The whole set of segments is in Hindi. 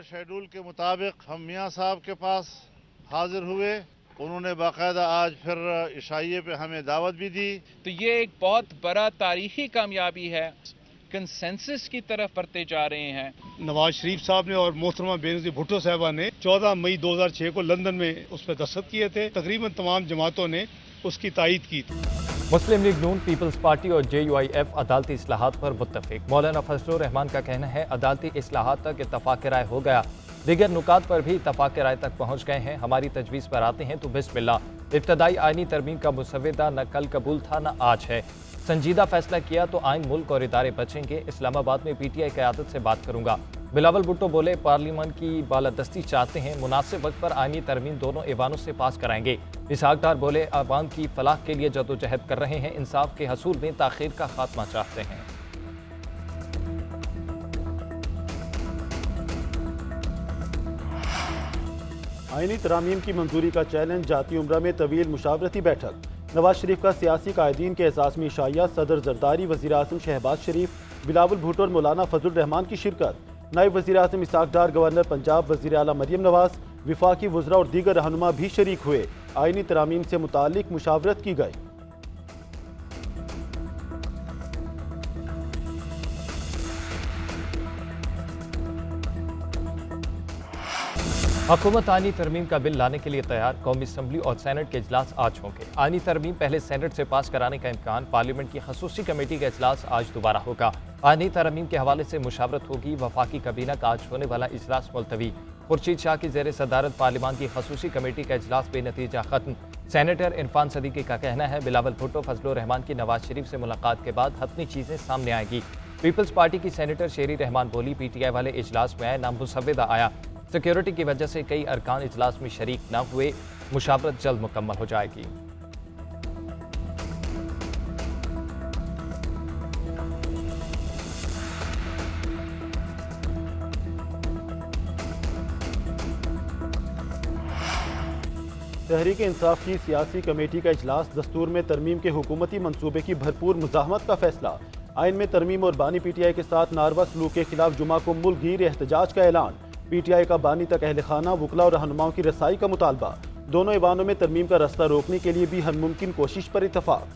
शेड्यूल के मुताबिक हम मियाँ साहब के पास हाजिर हुए। उन्होंने बाकायदा आज फिर इशाइये पे हमें दावत भी दी। तो ये एक बहुत बड़ा तारीखी कामयाबी है, कंसेंसस की तरफ बढ़ते जा रहे हैं। नवाज शरीफ साहब ने और मोहतरमा बेनज़ीर भुट्टो साहबा ने 14 मई 2006 को लंदन में उस पर दस्तखत किए थे। तकरीबन तमाम जमातों ने उसकी तायीद की थी। मुस्लिम लीग नून, पीपल्स पार्टी और JUIF अदालती इस्लाहात पर मुत्तफिक। मौलाना फजलुर रहमान का कहना है अदालती इस्लाहात तक इत्तफाक राय हो गया, दीगर नुकात पर भी इत्तफाक राय तक पहुँच गए हैं। हमारी तजवीज़ पर आते हैं तो बिस्मिल्लाह। इब्तदाई आइनी तरमीम का मुसव्वदा न कल कबूल था न आज है। संजीदा फैसला किया तो आइन, मुल्क और इदारे बचेंगे। इस्लामाबाद में PTI क़यादत से बात करूंगा। बिलावल भुट्टो बोले पार्लियामेंट की बालादस्ती चाहते हैं, मुनासिब वक्त पर आइनी तरमीम दोनों ऐवानों से पास कराएंगे। इसहाक डार बोले अवाम की फलाह के लिए जदोजहद कर रहे हैं, इंसाफ के हसूल में ताखीर का खात्मा चाहते हैं। आइनी तरामीम की मंजूरी का चैलेंज, जाती उम्रा में तवील मुशावरती बैठक। नवाज शरीफ का सियासी कायदीन के एहसास में इशाया, सदर जरदारी, वज़ीर आज़म शहबाज शरीफ, बिलावल भुट्टो और मौलाना फजलुर रहमान की शिरकत। नायब वज़ीर आज़म इसहाक डार, गवर्नर पंजाब वज़ीर आला मरियम नवाज, विफाकी वज़रा और दीगर रहनुमा भी शरीक हुए। आइनी तरामीम से मुतालिक मुशावरत की गई। हुकूमत आइनी तरमीम का बिल लाने के लिए तैयार, कौमी असम्बली और सेनेट के इजलास आज होंगे। आइनी तरमीम पहले सेनेट से पास कराने का इम्कान, पार्लियामेंट की खसूसी कमेटी का इजलास आज दोबारा होगा। आइनी तरमीम के हवाले से मुशावरत होगी। वफाकी काबीना का आज होने वाला इजलास मुलतवी। खुर्शीद शाह की ज़ेर सदारत पार्लियामान की खसूसी कमेटी का इजलास बेनतीजा खत्म। सेनेटर इरफान सदीकी का कहना है बिलावल भुट्टो, फजलुर रहमान की नवाज शरीफ से मुलाकात के बाद हतमी चीज़ें सामने आएंगी। पीपल्स पार्टी की सेनेटर शेरी रहमान बोली PTI वाले इजलास में आए, नाम मुसव्वदा आया। सिक्योरिटी की वजह से कई अरकान इजलास में शरीक न हुए। मुशावरत जल्द मुकम्मल हो जाएगी। तहरीक इंसाफ की सियासी कमेटी का इजलास, दस्तूर में तरमीम के हुकूमती मंसूबे की भरपूर मुज़ाहमत का फैसला। आइन में तरमीम और बानी PTI के साथ नारवा सलूक के खिलाफ जुमा को मुल्क गिर एहतजाज का ऐलान। PTI का बानी तक अहल खाना, वकला और रहनुमाओं की रसाई का मुतालबा। दोनों ऐवानों में तरमीम का रास्ता रोकने के लिए भी हर मुमकिन कोशिश पर इत्तफाक।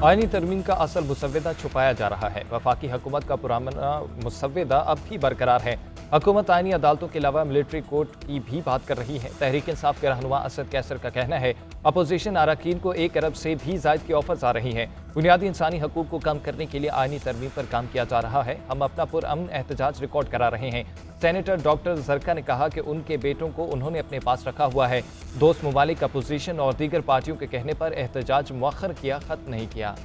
आइनी तरमीम का असल मुसव्वदा छुपाया जा रहा है। वफाकी हुकूमत का पुराना मुसव्वदा अब भी बरकरार है। हुकूमत आइनी अदालतों के अलावा मिलिट्री कोर्ट की भी बात कर रही है। तहरीक इंसाफ के रहनुमा असद कैसर का कहना है अपोजिशन अरकान को 1 अरब से भी ज़ायद की ऑफर्स आ रही हैं। बुनियादी इंसानी हकूक़ को कम करने के लिए आइनी तरमीम पर काम किया जा रहा है। हम अपना पुरअमन एहतजाज रिकॉर्ड करा रहे हैं। सेनेटर डॉक्टर जरका ने कहा कि उनके बेटों को उन्होंने अपने पास रखा हुआ है। दोस्त ममालिक, अपोजिशन और दीगर पार्टियों के कहने पर एहतजाज मुअख्खर किया, खत्म नहीं किया।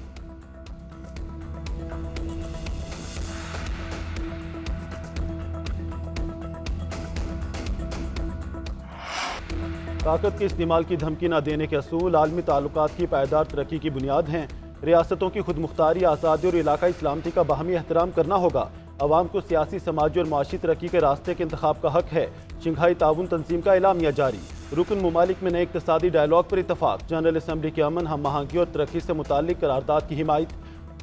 ताकत के इस्तेमाल की धमकी न देने के असूल आलमी ताल्लुकात की पायदार तरक्की की बुनियाद हैं। रियासतों की खुद मुख्तारी, आज़ादी और इलाकाई सलामती का बाहमी एहतराम करना होगा। अवाम को सियासी, समाजी और माशी तरक्की के रास्ते के इंतखाब का हक है। शंघाई ताउन तंजीम का एलामिया जारी। रुकन मुमालिक में नए इक़्तिसादी डायलॉग पर इत्तफाक। जनरल असम्बली के अमन, हम आहंगी और तरक्की से मुताल्लिक करारदाद की हिमायत।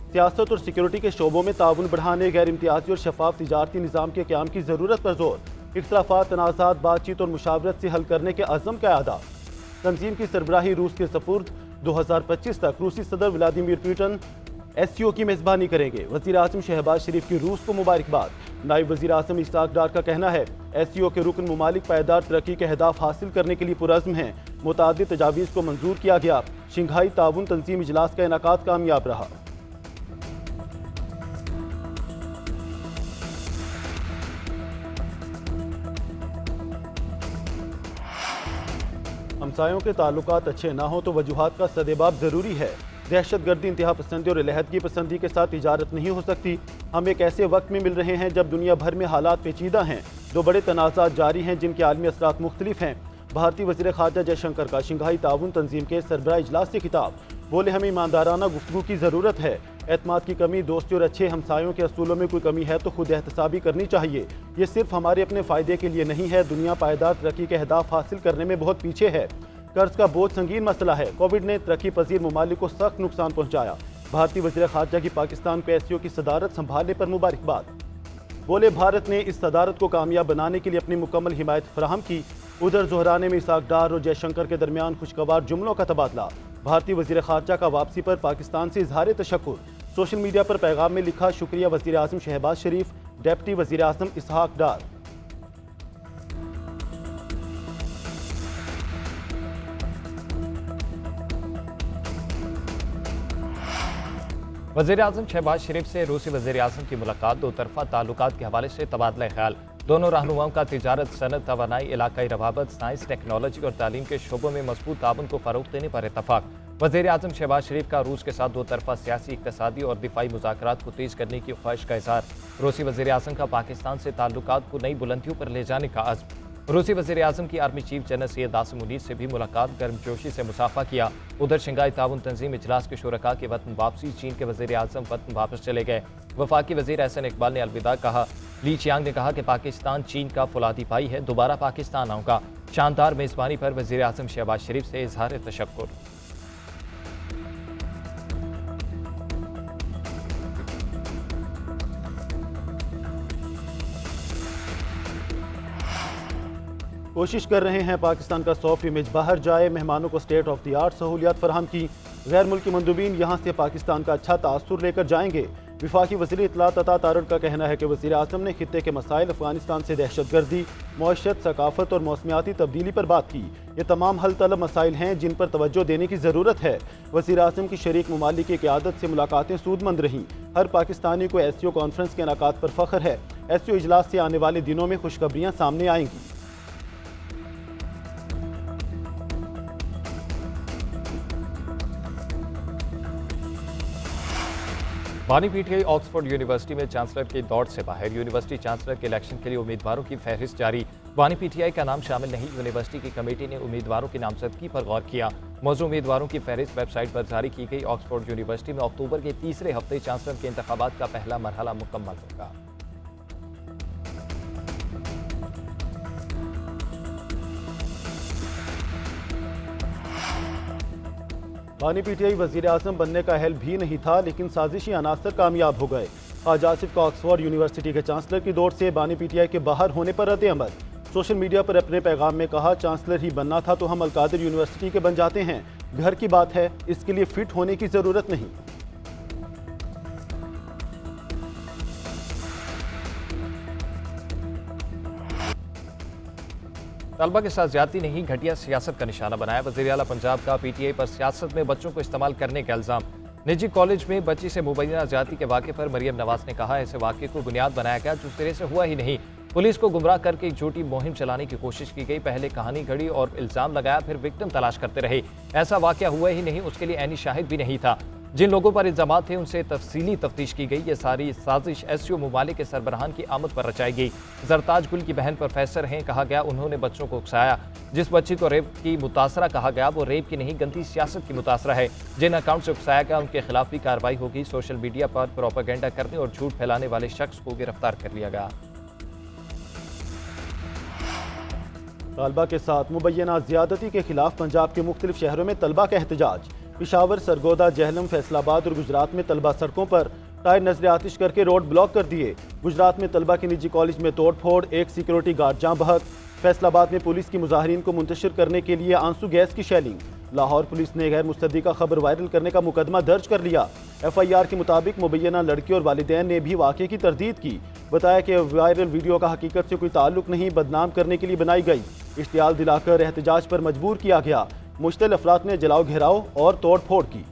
सियासत और सिक्योरिटी के शोबों में ताउन बढ़ाने, गैर इम्तियाजी और शफाफ तिजारती निज़ाम के क़याम की ज़रूरत पर जोर। इख्तलाफात, तनाज़ात, बातचीत और मुशावरत से हल करने के अज़म का अदा। तंजीम की सरबराही रूस के सपुर्द। 2025 तक रूसी सदर व्लादिमीर पुतिन SCO की मेज़बानी करेंगे। वज़ीर आज़म शहबाज शरीफ की रूस को मुबारकबाद। नायब वज़ीर आज़म इसहाक डार का कहना है SCO के रुकन मुमालिक पायदार तरक्की के अहदाफ हासिल करने के लिए पुरअज़्म हैं। मुतादिद तजावीज़ को मंजूर किया गया। शंघाई ताउन तंजीम इजलास का इनेकाद कामयाब रहा। हमसायों के ताल्लुकात अच्छे ना हो तो वजूहात का सदेबाब ज़रूरी है। दहशत गर्दी, इंतहा पसंदी और अलहदगी पसंदी के साथ तिजारत नहीं हो सकती। हम एक ऐसे वक्त में मिल रहे हैं जब दुनिया भर में हालात पेचीदा हैं। 2 बड़े तनाज़ात जारी हैं जिनके आलमी असरात मुख्तलिफ हैं। भारतीय वज़ीर ख़ारजा जयशंकर का शंघाई ताउन तंजीम के सरबराह इजलास से खिताब। बोले हमें ईमानदाराना गुफ्तगू की ज़रूरत है। एतमाद की कमी, दोस्ती और अच्छे हमसायों के असूलों में कोई कमी है तो खुद एहतसाबी करनी चाहिए। ये सिर्फ हमारे अपने फ़ायदे के लिए नहीं है। दुनिया पायदार तरक्की के अहदाफ हासिल करने में बहुत पीछे है। कर्ज का बोझ संगीन मसला है। कोविड ने तरक्की पजीर ममालिक को सख्त नुकसान पहुंचाया। भारतीय वज़ीर ख़ारजा की पाकिस्तान को एससीओ की सदारत संभालने पर मुबारकबाद। बोले भारत ने इस सदारत को कामयाब बनाने के लिए अपनी मुकम्मल हिमायत फराहम की। उधर जोहराने में इसाक डार और जयशंकर के दरमियान खुशगवार जुमलों का तबादला। भारतीय वज़ीर ख़ारजा का वापसी पर पाकिस्तान से इजहार तशक्कुर। सोशल मीडिया पर पैगाम में लिखा, शुक्रिया वज़ीर आज़म शहबाज शरीफ, डेप्टी वज़ीर आज़म इस्हाक डार। वज़ीर आज़म शहबाज शरीफ से रूसी वज़ीर आज़म की मुलाकात। दो तरफा ताल्लुकात के हवाले से तबादला ख्याल। दोनों रहनुमाओं का तिजारत, सनत, तवानाई, इलाकाई रवाबत, साइंस, टेक्नोलॉजी और तालीम के शोबों में मजबूत ताउन को फ़रोग़ देने पर इत्तफ़ाक़। वज़ीर आज़म शहबाज शरीफ का रूस के साथ दो तरफा सियासी, इक़्तिसादी और दिफ़ाई मुज़ाकरात को तेज़ करने की ख्वाहिश का इज़हार। रूसी वज़ीर आज़म का पाकिस्तान से ताल्लुकात को नई बुलंदियों पर ले जाने का अज़्म। रूसी वज़ीर आज़म की army chief general Syed Asim Munir से भी मुलाकात, गर्मजोशी से मुसाफा किया। उधर शंघाई ताउन तंजीम इजलास के शुरका के वतन वापसी। चीन के वज़ीर आज़म वतन वापस चले गए। वफाकी वज़ीर एहसन इकबाल ने अलविदा कहा। ली चियांग ने कहा कि पाकिस्तान चीन का फौलादी भाई है, दोबारा पाकिस्तान आऊँगा। शानदार मेज़बानी पर वज़ीर आज़म शहबाज शरीफ से इजहार तशक्कुर। कोशिश कर रहे हैं पाकिस्तान का सॉफ्ट इमेज बाहर जाए। मेहमानों को स्टेट ऑफ द आर्ट सहूलियात फराहम की। गैर मुल्की मंदूबीन यहाँ से पाकिस्तान का अच्छा तासुर लेकर जाएंगे। विफाकी वज़ीर इत्तलात अता तारुल का कहना है कि वज़ीर आज़म ने खित्ते के मसाइल, अफगानिस्तान से दहशतगर्दी, मौशत, सकाफत और मौसमियाती तब्दीली पर बात की। ये तमाम हल तलब मसाइल हैं जिन पर तवज्जो देने की ज़रूरत है। वज़ीर आज़म की शरीक ममालिक की क़यादत से मुलाकातें सूदमंद रहीं। हर पाकिस्तानी को एससीओ कॉन्फ्रेंस के इनेकाद पर फ़ख्र है। एससीओ इजलास से आने वाले दिनों में खुशखबरियाँ सामने आएंगी। बानी पीटीआई ऑक्सफोर्ड यूनिवर्सिटी में चांसलर की दौड़ से बाहर। यूनिवर्सिटी चांसलर के इलेक्शन के लिए उम्मीदवारों की फहरिस्त जारी। बानी पीटीआई का नाम शामिल नहीं। यूनिवर्सिटी की कमेटी ने उम्मीदवारों की नामजदगी पर गौर किया। मौजूद उम्मीदवारों की फहरिस्त वेबसाइट पर जारी की गई। ऑक्सफोर्ड यूनिवर्सिटी में अक्टूबर के तीसरे हफ्ते चांसलर के इंतखाबात का पहला मरहला मुकम्मल होगा। बानी पीटीआई वज़ीर आज़म बनने का अहल भी नहीं था, लेकिन साजिशी अनासर कामयाब हो गए। आज आसिफ का ऑक्सफोर्ड यूनिवर्सिटी के चांसलर की दौड़ से बानी पीटीआई के बाहर होने पर रद्द-ए-अमल। सोशल मीडिया पर अपने पैगाम में कहा, चांसलर ही बनना था तो हम अलकादिर यूनिवर्सिटी के बन जाते हैं। घर की बात है, इसके लिए फिट होने की ज़रूरत नहीं। तलबा के साथ ज्यादती नहीं, घटिया सियासत का निशाना बनाया। वज़ीर आला पंजाब का पीटीआई पर सियासत में बच्चों को इस्तेमाल करने का इल्ज़ाम। निजी कॉलेज में बच्ची से मुबैना ज्यादती के वाक़े पर मरियम नवाज ने कहा, ऐसे वाक़े को बुनियाद बनाया गया जो सिरे से हुआ ही नहीं। पुलिस को गुमराह करके एक झूठी मुहिम चलाने की कोशिश की गई। पहले कहानी घड़ी और इल्ज़ाम लगाया, फिर विक्टिम तलाश करते रहे। ऐसा वाक़या हुआ ही नहीं, उसके लिए ऐनी शाहिद भी नहीं था। जिन लोगों पर इल्ज़ाम थे उनसे तफसीली तफ्तीश की गई। ये सारी साजिश एससीओ ममालिक के सरबराहान की आमद पर रचाई गई। जरताज गुल की बहन प्रोफेसर हैं, कहा गया उन्होंने बच्चों को उकसाया। जिस बच्ची को रेप की मुतासरा कहा गया वो रेप की नहीं, गंदी सियासत की मुतासरा है। जिन अकाउंट से उकसाया गया उनके खिलाफ भी कार्रवाई होगी। सोशल मीडिया पर प्रोपेगेंडा करने और झूठ फैलाने वाले शख्स को गिरफ्तार कर लिया गया। तालबा के साथ मुबैना ज़्यादती के खिलाफ पंजाब के मुख्तलिफ शहरों में तलबा का एहतजाज। पिशावर, सरगोदा, जहलम, फैसलाबाद और गुजरात में तलबा सड़कों पर टायर नजर आतिश करके रोड ब्लॉक कर दिए। गुजरात में तलबा के निजी कॉलेज में तोड़ फोड़, एक सिक्योरिटी गार्ड जाँ बहक। फैसलाबाद में पुलिस की मुजाहिरीन को मुंतशिर करने के लिए आंसू गैस की शेलिंग। लाहौर पुलिस ने गैर मुस्तदीका खबर वायरल करने का मुकदमा दर्ज कर लिया। FIR के मुताबिक मुबैना लड़की और वालिदैन ने भी वाक़े की तरदीद की। बताया कि वायरल वीडियो का हकीकत से कोई ताल्लुक नहीं, बदनाम करने के लिए बनाई गई। इश्तियाल दिलाकर एहतजाज पर मजबूर किया गया। मुश्तिल अफराद ने जलाओ घेराव और तोड़ फोड़ की।